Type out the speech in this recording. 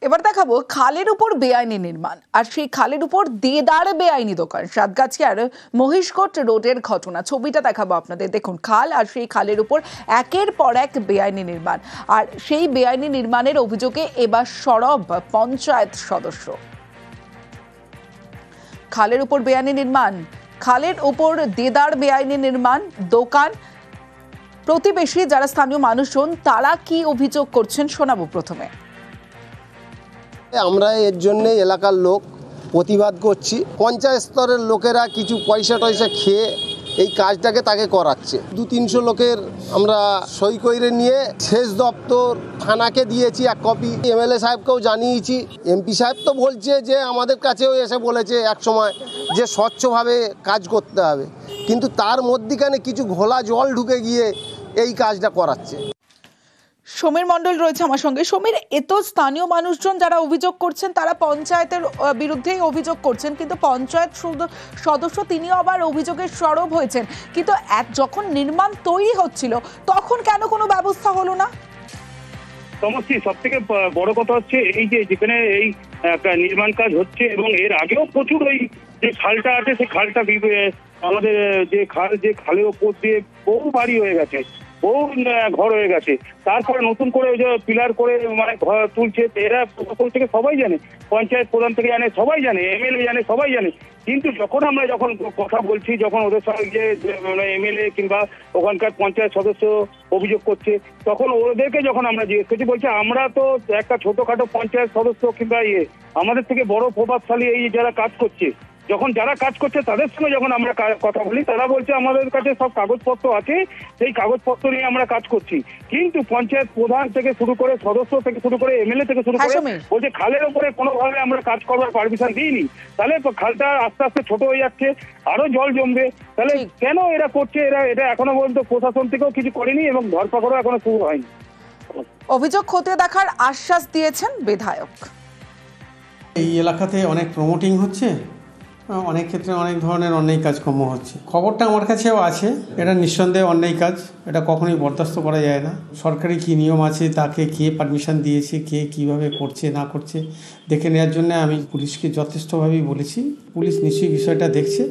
এবার দেখাবো খালের উপর বেআইনি নির্মাণ, আর সেই খালের উপর দেদার বেআইনি দোকান। সাতগাছিয়ার মহিষকোট রোডের ঘটনা, ছবিটা দেখাবো আপনাদের। দেখুন, খাল আর সেই খালের উপর একের পর এক বেআইনি নির্মাণ, আর সেই বেআইনি নির্মাণের অভিযোগে এবার সরব পঞ্চায়েত সদস্য। খালের উপর বেআইনি নির্মাণ, খালের উপর দেদার বেআইনি নির্মাণ, দোকান। প্রতিবেশী যারা স্থানীয় মানুষজন, তারা কি অভিযোগ করছেন শোনাবো প্রথমে। আমরা এর জন্য এলাকার লোক প্রতিবাদ করছি। পঞ্চায়েত স্তরের লোকেরা কিছু পয়সা টয়সা খেয়ে এই কাজটাকে তাকে করাচ্ছে। 200-300 লোকের আমরা সই করে নিয়ে সেচ দপ্তর থানাকে দিয়েছি এক কপি, এমএলএ সাহেবকেও জানিয়েছি। এমপি সাহেব তো বলছে যে আমাদের কাছেও এসে বলেছে এক সময় যে স্বচ্ছভাবে কাজ করতে হবে, কিন্তু তার মধ্যিখানে কিছু ঘোলা জল ঢুকে গিয়ে এই কাজটা করাচ্ছে। সমীর মণ্ডল রয়েছে আমার সঙ্গে। সমীর, এত স্থানীয় মানুষজন যারা অভিযোগ করছেন, তারা পঞ্চায়েতের বিরুদ্ধেই অভিযোগ করছেন, কিন্তু পঞ্চায়েত সদস্য তিনিও আবার অভিযোগের সরব হয়েছেন। কিন্তু যখন নির্মাণ তৈরি হচ্ছিল তখন কেন কোনো ব্যবস্থা হলো না? সমস্যা সব থেকে বড় কথা হচ্ছে এই যে যেখানে এই নির্মাণ কাজ হচ্ছে, এবং এর আগেও প্রচুর ওই যে খালটা আছে, সেই খালটা আমাদের যে খালের ওপর দিয়ে বহু বাড়ি হয়ে গেছে, বহু ঘর হয়ে গেছে। তারপরে নতুন করে ওই যে পিলার করে মানে ঘর তুলছে। এরা প্রশাসন থেকে সবাই জানে, পঞ্চায়েত প্রধান থেকে জানে, সবাই জানে, এমএলএ জানে, সবাই জানে। কিন্তু যখন কথা বলছি, যখন ওদের সঙ্গে এমএলএ কিংবা ওখানকার পঞ্চায়েত সদস্য অভিযোগ করছে, তখন ওদেরকে যখন আমরা জিজ্ঞেস করছি, বলছে আমরা তো একটা ছোটখাটো পঞ্চায়েত সদস্য কিংবা আমাদের থেকে বড় প্রভাবশালী এই যারা কাজ করছে, যারা কাজ করছে তাদের সঙ্গে যখন আমরা কথা বলি, তারা বলছে আমাদের কাছে সব কাগজপত্র আছে, সেই কাগজপত্র নিয়ে আমরা কাজ করছি। কিন্তু পঞ্চায়েত প্রধান থেকে শুরু করে, সদস্য থেকে শুরু করে, এমএলএ থেকে শুরু করে বলছে খালের উপরে কোনোভাবে আমরা কাজ করবার পারমিশন দিইনি। তাহলে খালটা আস্তে আস্তে ছোট হয়ে যাচ্ছে, আরো জল জমবে। তাহলে কেন এরা করছে? এটা এখনো পর্যন্ত প্রশাসন থেকেও কিছু করেনি এবং ধরপাকড়ও এখনো শুরু হয়নি। অভিযোগ খতিয়ে দেখার আশ্বাস দিয়েছেন বিধায়ক। এই এলাকাতে অনেক প্রমোটিং হচ্ছে, অনেক ক্ষেত্রে অনেক ধরনের অন্যায় কাজকর্ম হচ্ছে। খবরটা আমার কাছেও আছে। এটা নিঃসন্দেহে অন্যায় কাজ, এটা কখনোই বরদাস্ত করা যায় না। সরকারি কী নিয়ম আছে, তাকে কে পারমিশন দিয়েছে, কে কীভাবে করছে না করছে দেখে নেওয়ার জন্য আমি পুলিশকে যথেষ্টভাবেই বলেছি। পুলিশ নিশ্চয়ই বিষয়টা দেখছে।